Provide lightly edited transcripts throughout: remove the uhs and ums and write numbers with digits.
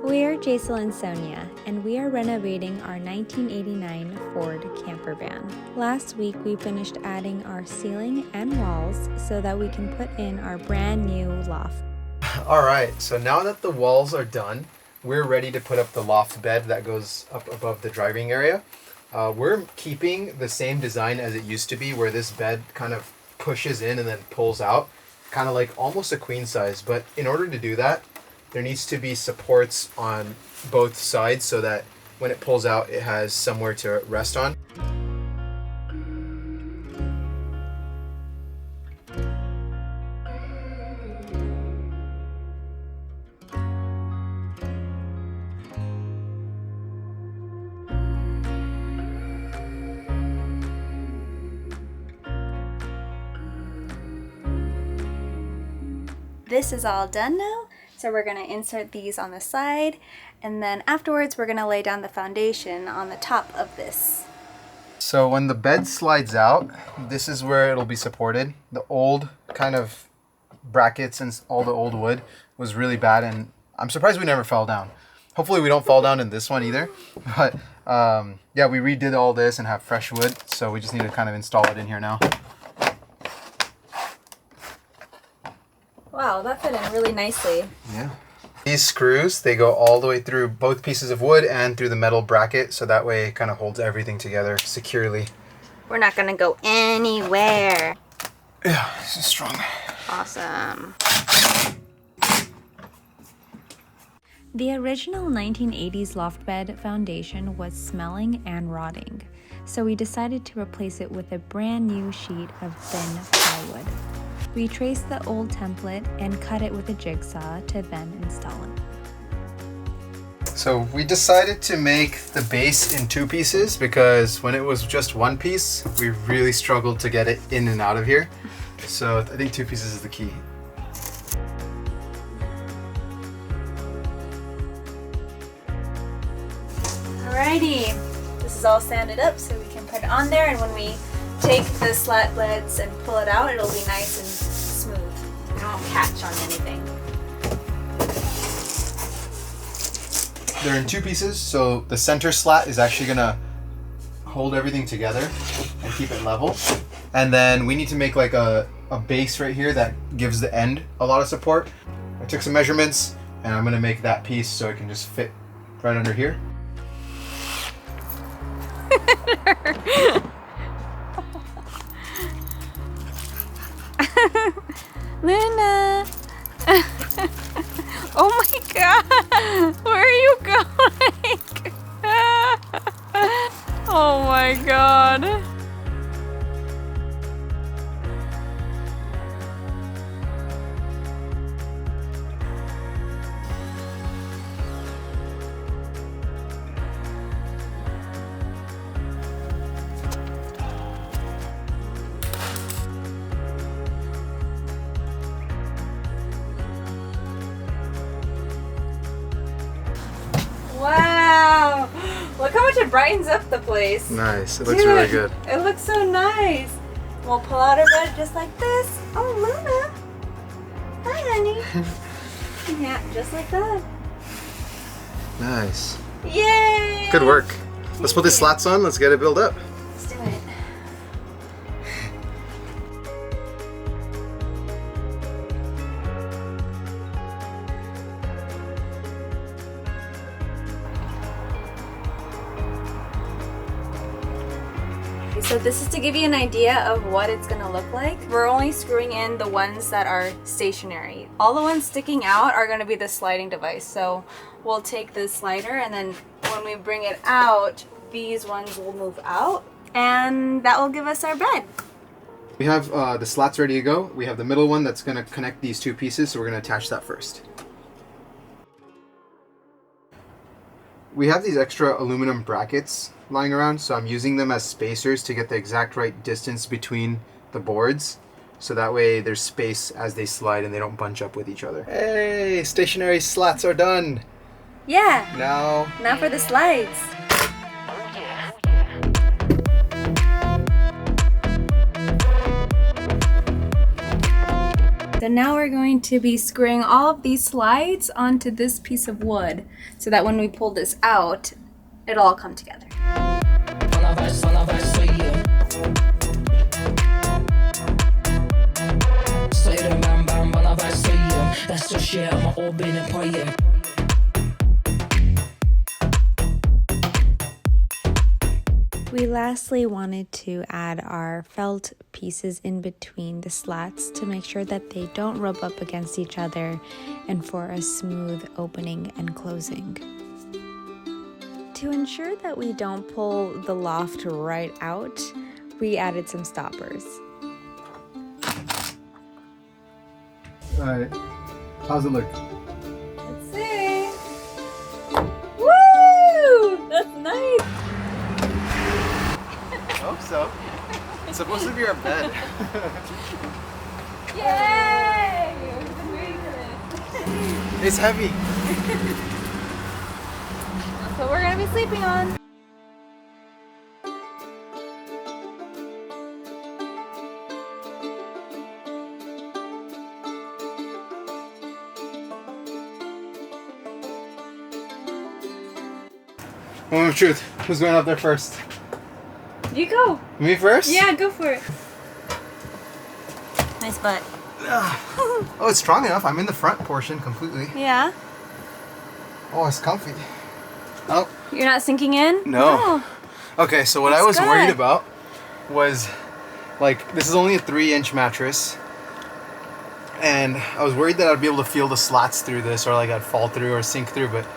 We're Jaisal and Sonia, and we are renovating our 1989 Ford camper van. Last week, we finished adding our ceiling and walls so that we can put in our brand new loft. All right, so now that the walls are done, we're ready to put up the loft bed that goes up above the driving area. We're keeping the same design as it used to be, where this bed kind of pushes in and then pulls out, kind of like almost a queen size. But in order to do that, there needs to be supports on both sides so that when it pulls out, it has somewhere to rest on. This is all done now, so we're going to insert these on the side, and then afterwards we're going to lay down the foundation on the top of this. So when the bed slides out, this is where it'll be supported. The old kind of brackets and all the old wood was really bad, and I'm surprised we never fell down. Hopefully we don't fall down in this one either. But yeah, we redid all this and have fresh wood, so we just need to kind of install it in here now. Wow, that fit in really nicely. Yeah. These screws, they go all the way through both pieces of wood and through the metal bracket, so that way it kind of holds everything together securely. We're not going to go anywhere. Yeah, this is strong. Awesome. The original 1980s loft bed foundation was smelling and rotting, so we decided to replace it with a brand new sheet of thin plywood. We traced the old template and cut it with a jigsaw to then install it. So we decided to make the base in two pieces because when it was just one piece, we really struggled to get it in and out of here. So I think two pieces is the key. Alrighty, this is all sanded up so we can put it on there, and when we take the slat beds and pull it out, it'll be nice and smooth. It won't catch on anything. They're in two pieces, so the center slat is actually gonna hold everything together and keep it level. And then we need to make like a base right here that gives the end a lot of support. I took some measurements and I'm gonna make that piece so it can just fit right under here. Luna! Oh my god! Where are you going? Oh my god. Wow! Look how much it brightens up the place. Nice. It looks really good. It looks so nice. We'll pull out our bed just like this. Oh, Luna. Hi, honey. Yeah, just like that. Nice. Yay! Good work. Let's put the slats on. Let's get it built up. Let's do it. So this is to give you an idea of what it's going to look like. We're only screwing in the ones that are stationary. All the ones sticking out are going to be the sliding device. So we'll take the slider, and then when we bring it out, these ones will move out, and that will give us our bed. We have the slats ready to go. We have the middle one that's going to connect these two pieces, so we're going to attach that first. We have these extra aluminum brackets lying around, so I'm using them as spacers to get the exact right distance between the boards, so that way there's space as they slide and they don't bunch up with each other. Hey, stationary slats are done! Yeah! Now for the slides! So now we're going to be screwing all of these slides onto this piece of wood so that when we pull this out, it'll all come together. We lastly wanted to add our felt pieces in between the slats to make sure that they don't rub up against each other and for a smooth opening and closing. To ensure that we don't pull the loft right out, we added some stoppers. Alright, how's it look? Let's see. Woo! That's nice! I hope so. It's supposed to be our bed. Yay! We've been waiting for this. It's heavy. That's what we're gonna be sleeping on. Moment of truth. Who's going up there first? You go. Me first? Yeah, go for it. Nice butt. Oh, it's strong enough. I'm in the front portion completely. Yeah. Oh, it's comfy. Oh. You're not sinking in? No. Okay, so what I was good. worried about was, like, this is only a 3-inch mattress. And I was worried that I'd be able to feel the slats through this, or like I'd fall through or sink through, but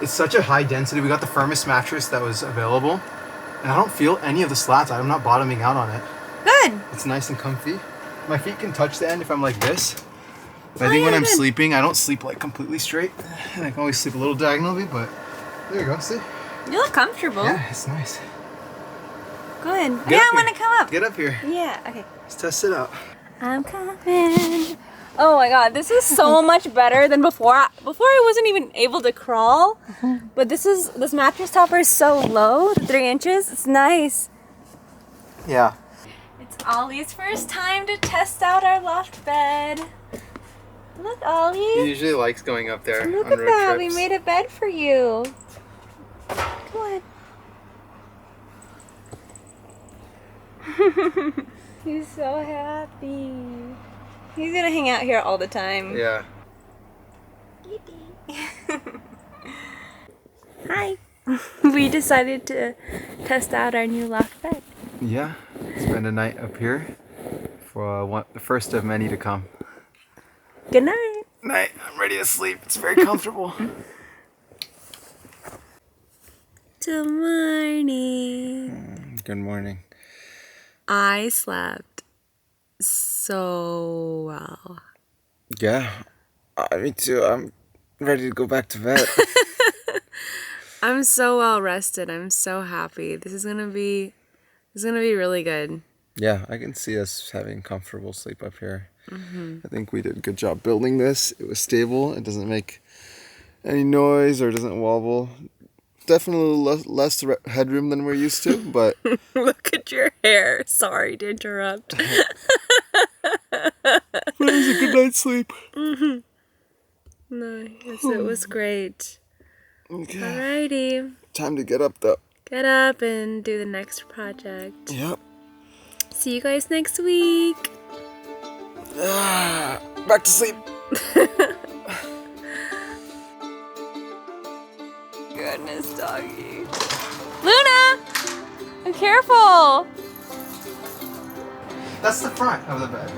it's such a high density. We got the firmest mattress that was available. And I don't feel any of the slats. I'm not bottoming out on it. Good. It's nice and comfy. My feet can touch the end if I'm like this. But I think when I'm sleeping, I don't sleep like completely straight. I can always sleep a little diagonally, but there you go, see? You look comfortable. Yeah, it's nice. Good. Get Yeah, up I want here. to come up. Get up here. Yeah, okay. Let's test it out. I'm coming. Oh my god, this is so much better than before. Before I wasn't even able to crawl, but this mattress topper is so low, 3 inches. It's nice. Yeah. It's Ollie's first time to test out our loft bed. Look, He Ollie. usually likes going up there. Look on at road that. trips. We made a bed for you. Come on. He's so happy. He's gonna hang out here all the time. Yeah. Hi. We decided to test out our new loft bed. Yeah. Spend a night up here for the first of many to come. Good night. Night. I'm ready to sleep. It's very comfortable. Good morning. Good morning. I slept so well. Yeah. Me too. I'm ready to go back to bed. I'm so well rested. I'm so happy. This is gonna be really good. Yeah, I can see us having comfortable sleep up here. Mm-hmm. I think we did a good job building this. It was stable. It doesn't make any noise or doesn't wobble. Definitely less headroom than we're used to, but... Look at your hair. Sorry to interrupt. But it was a good night's sleep. Mm-hmm. No, yes, it was great. Okay. Alrighty. Time to get up, though. Get up and do the next project. Yep. See you guys next week. Back to sleep. Goodness, doggy. Luna! Be careful! That's the front of the bed.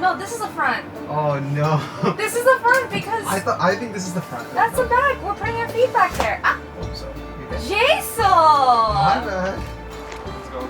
No, this is the front. Oh, no. This is the front because I think this is the front. that's the back. We're putting our feet back there. Ah, Oh, so. You okay? Jason! My bad. Let's go.